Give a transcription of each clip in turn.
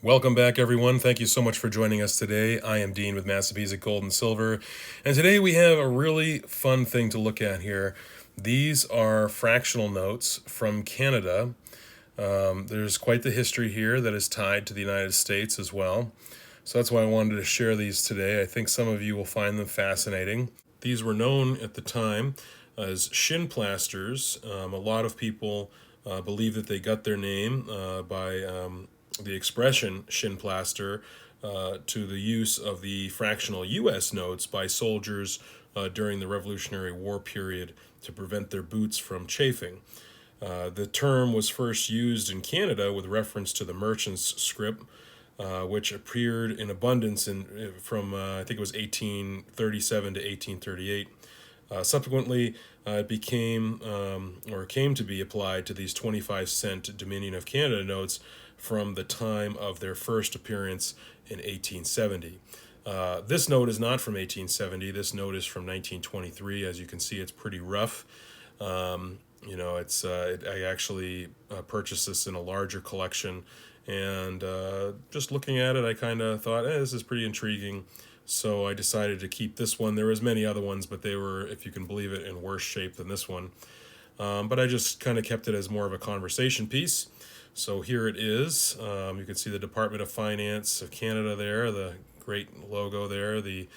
Welcome back, everyone. Thank you so much for joining us today. I am Dean with Massapesic Gold and Silver, and today we have a really fun thing to look at here. These are fractional notes from Canada. There's quite the history here that is tied to the United States as well. So that's why I wanted to share these today. I think some of you will find them fascinating. These were known at the time as SHINPLASTERS. A lot of people believe that they got their name by the expression "shinplaster" to the use of the fractional U.S. notes by soldiers during the Revolutionary War period to prevent their boots from chafing. The term was first used in Canada with reference to the merchant's scrip, which appeared in abundance from I think it was 1837 to 1838. Subsequently, it became or came to be applied to these 25-cent Dominion of Canada notes from the time of their first appearance in 1870. This note is not from 1870. This note is from 1923. As you can see, it's pretty rough. I actually purchased this in a larger collection, and just looking at it, I kind of thought, this is pretty intriguing. So I decided to keep this one. There was many other ones, but they were, if you can believe it, in worse shape than this one. But I just kind of kept it as more of a conversation piece. So here it is. You can see the Department of Finance of Canada there, the great logo there, the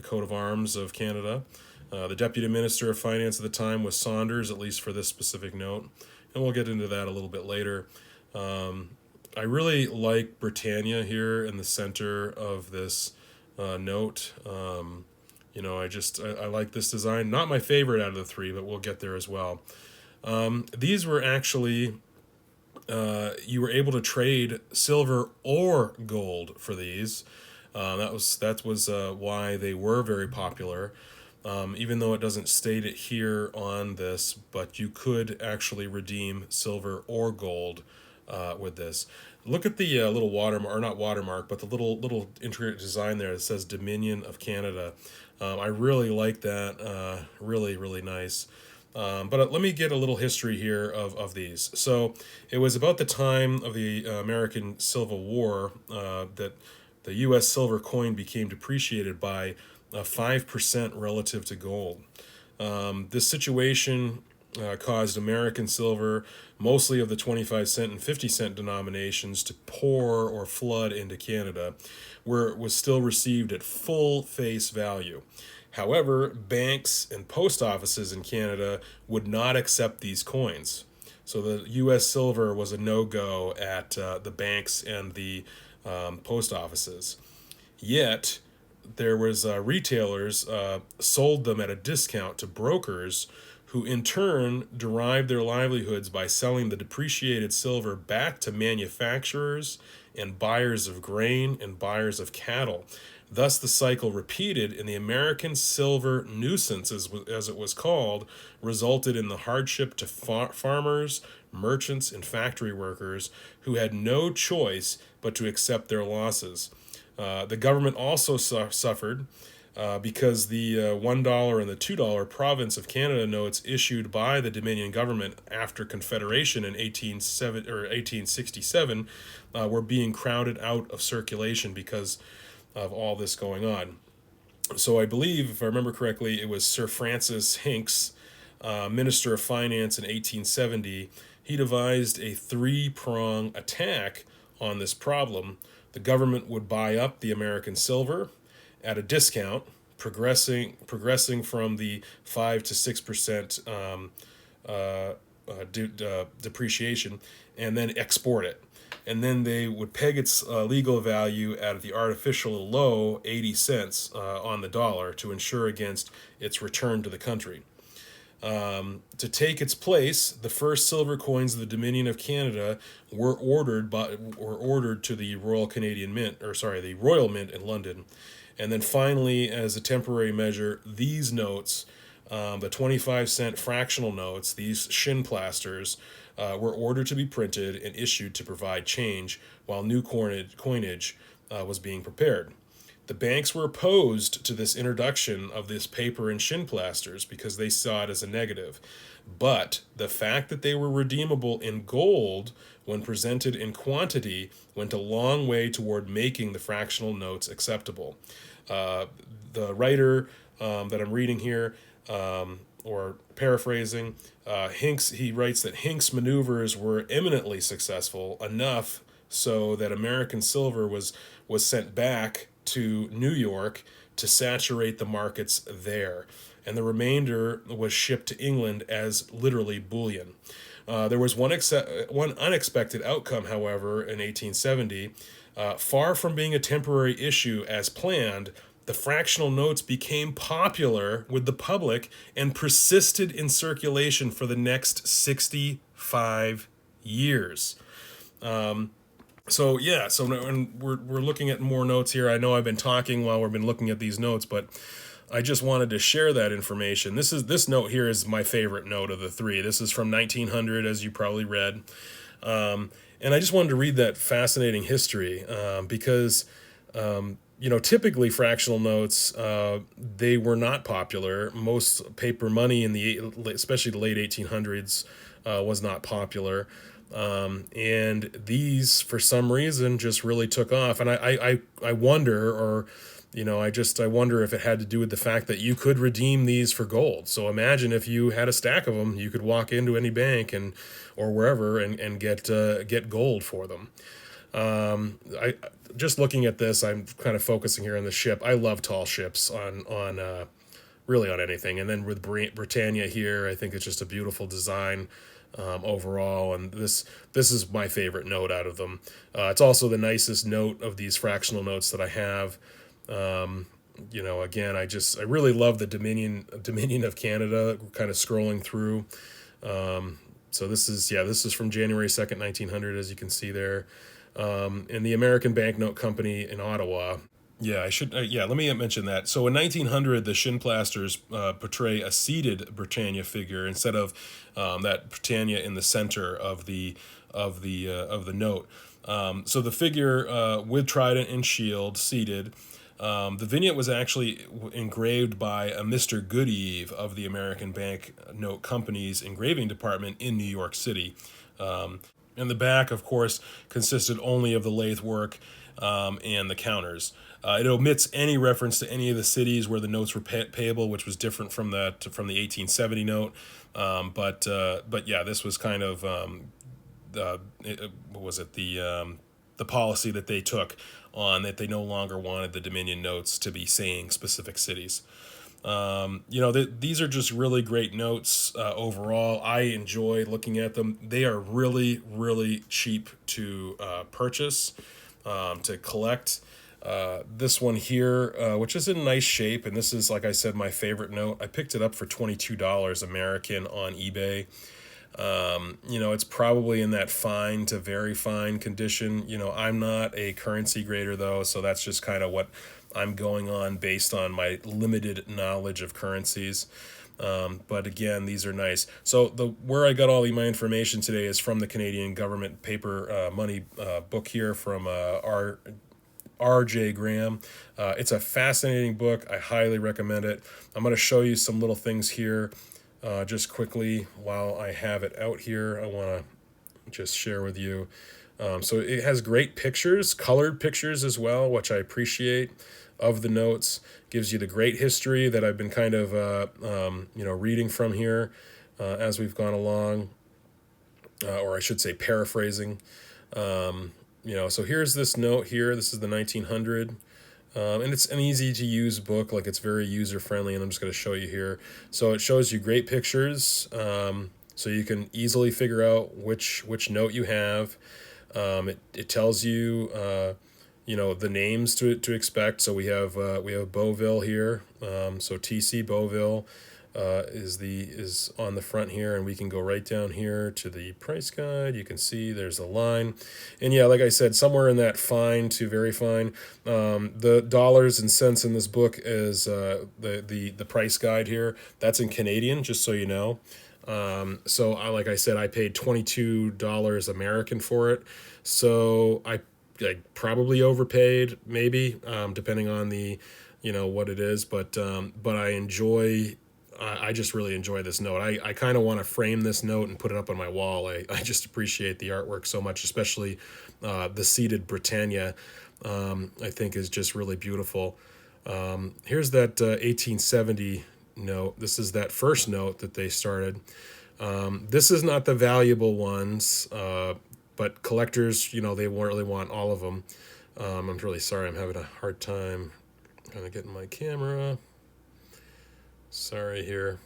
coat of arms of Canada. The Deputy Minister of Finance at the time was Saunders, at least for this specific note. And we'll get into that a little bit later. I really like Britannia here in the center of this note. I like this design. Not my favorite out of the three, but we'll get there as well. These were actually you were able to trade silver or gold for these. That was why they were very popular. Even though it doesn't state it here on this, but you could actually redeem silver or gold with this. Look at the little watermark, or not watermark, but the little intricate design there that says Dominion of Canada. I really like that. Really, really nice. But let me get a little history here of these. So it was about the time of the American Civil War that the U.S. silver coin became depreciated by 5% relative to gold. This situation caused American silver, mostly of the 25-cent and 50-cent denominations, to pour or flood into Canada, where it was still received at full face value. However, banks and post offices in Canada would not accept these coins. So the U.S. silver was a no-go at the banks and the post offices. Yet, there was retailers sold them at a discount to brokers who in turn derived their livelihoods by selling the depreciated silver back to manufacturers and buyers of grain and buyers of cattle. Thus, the cycle repeated, and the American silver nuisance, as it was called, resulted in the hardship to farmers, merchants, and factory workers who had no choice but to accept their losses. The government also suffered because the $1 and the $2 province of Canada notes issued by the Dominion government after Confederation in 1867 were being crowded out of circulation because of all this going on. So I believe, if I remember correctly, it was Sir Francis Hincks, Minister of Finance in 1870. He devised a three-prong attack on this problem. The government would buy up the American silver at a discount, progressing from the 5 to 6% depreciation, and then export it. And then they would peg its legal value at the artificial low 80 cents on the dollar to ensure against its return to the country. To take its place, the first silver coins of the Dominion of Canada were ordered to the Royal Mint in London, and then finally, as a temporary measure, these notes, the 25-cent fractional notes, these SHINPLASTERS, were ordered to be printed and issued to provide change while new coinage was being prepared. The banks were opposed to this introduction of this paper in SHINPLASTERS because they saw it as a negative. But the fact that they were redeemable in gold when presented in quantity went a long way toward making the fractional notes acceptable. Uh, the writer that I'm reading here, or paraphrasing, Hinks, he writes that Hinks' maneuvers were eminently successful enough so that American silver was sent back to New York to saturate the markets there, and the remainder was shipped to England as literally bullion. There was one unexpected outcome, however, in 1870. Far from being a temporary issue as planned, the fractional notes became popular with the public and persisted in circulation for the next 65 years. So yeah, so and we're looking at more notes here. I know I've been talking while we've been looking at these notes, but I just wanted to share that information. This note here is my favorite note of the three. This is from 1900, as you probably read, and I just wanted to read that fascinating history because typically fractional notes, they were not popular. Most paper money in especially the late 1800s, was not popular. And these, for some reason, just really took off. And I wonder, or I wonder if it had to do with the fact that you could redeem these for gold. So imagine if you had a stack of them, you could walk into any bank or wherever and get gold for them. I just looking at this, I'm kind of focusing here on the ship. I love tall ships on really on anything. And then with Britannia here, I think it's just a beautiful design. Overall, and this is my favorite note out of them. It's also the nicest note of these fractional notes that I have. Again, I really love the Dominion of Canada. Kind of scrolling through. So this is from January 2nd, 1900, as you can see there, and the American Banknote Company in Ottawa. Yeah, I should. Let me mention that. So in 1900, the SHINPLASTERS portray a seated Britannia figure instead of that Britannia in the center of the note. So the figure with trident and shield, seated. The vignette was actually engraved by a Mr. Goodeve of the American Banknote Company's engraving department in New York City. And the back, of course, consisted only of the lathe work and the counters. It omits any reference to any of the cities where the notes were payable, which was different from the 1870 note. But yeah, this was kind of what was it, the policy that they took on that they no longer wanted the Dominion notes to be saying specific cities. These are just really great notes overall. I enjoy looking at them. They are really, really cheap to purchase, to collect. This one here, which is in nice shape, and this is, like I said, my favorite note. I picked it up for $22 American on eBay. It's probably in that fine to very fine condition. I'm not a currency grader though, so that's just kind of what I'm going on based on my limited knowledge of currencies. But again, these are nice. So where I got all my information today is from the Canadian government paper money book here from R.J. Graham. It's a fascinating book. I highly recommend it. I'm going to show you some little things here just quickly while I have it out here. I want to just share with you. So it has great pictures, colored pictures as well, which I appreciate, of the notes. Gives you the great history that I've been kind of reading from here as we've gone along, or I should say paraphrasing. So here's this note here. This is the 1900. And it's an easy to use book, like it's very user friendly, and I'm just going to show you here. So it shows you great pictures, so you can easily figure out which note you have. It tells you the names to expect. So we have Beauville here. So TC Beauville is on the front here, and we can go right down here to the price guide. You can see there's a line, and yeah, like I said, somewhere in that fine to very fine. The dollars and cents in this book is the price guide here. That's in Canadian, just so you know. Like I said, I paid $22 American for it. So like probably overpaid, maybe, depending on the, what it is. But I enjoy. I just really enjoy this note. I kind of want to frame this note and put it up on my wall. I just appreciate the artwork so much, especially the seated Britannia. I think is just really beautiful. Here's that 1870 note. This is that first note that they started. This is not the valuable ones, but collectors, they really want all of them. I'm really sorry. I'm having a hard time kind of getting my camera. Sorry here.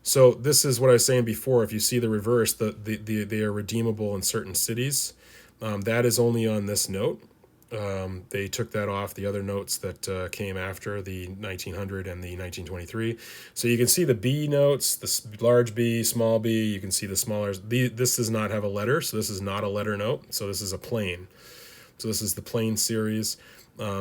So this is what I was saying before. If you see the reverse, they are redeemable in certain cities. That is only on this note. They took that off the other notes that came after the 1900 and the 1923. So you can see the B notes, the large B, small b. You can see the smaller. This does not have a letter, so this is not a letter note. So this is a plain. So this is the plain series.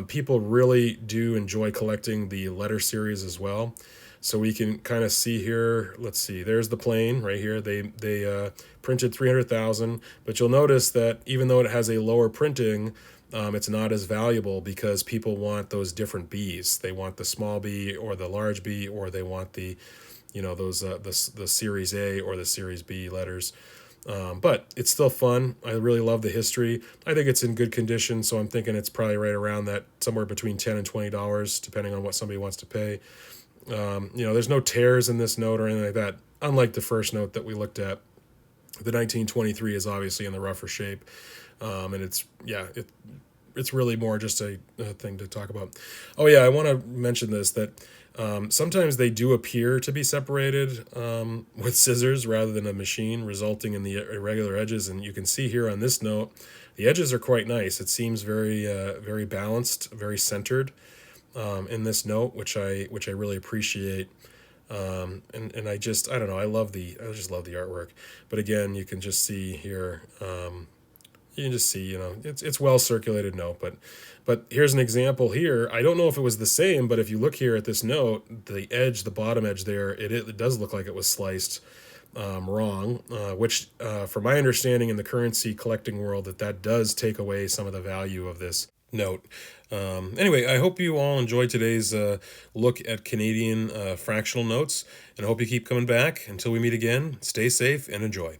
People really do enjoy collecting the letter series as well. So we can kind of see here, let's see, there's the plain right here. They printed 300,000, but you'll notice that even though it has a lower printing, it's not as valuable because people want those different Bs. They want the small b or the large B, or they want the, those the Series A or the Series B letters. But it's still fun. I really love the history. I think it's in good condition, so I'm thinking it's probably right around that, somewhere between $10 and $20, depending on what somebody wants to pay. There's no tears in this note or anything like that. Unlike the first note that we looked at, the 1923 is obviously in the rougher shape, and it's really more just a thing to talk about. Oh yeah, I want to mention this, that sometimes they do appear to be separated with scissors rather than a machine, resulting in the irregular edges. And you can see here on this note, the edges are quite nice. It seems very very balanced, very centered in this note, which I really appreciate. And I don't know, I just love the artwork. But again, you can just see here, you can just see, it's well circulated note. But here's an example here. I don't know if it was the same, but if you look here at this note, the edge, the bottom edge there, it does look like it was sliced wrong, which from my understanding in the currency collecting world, that does take away some of the value of this note. Anyway, I hope you all enjoyed today's look at Canadian fractional notes, and I hope you keep coming back. Until we meet again, stay safe and enjoy.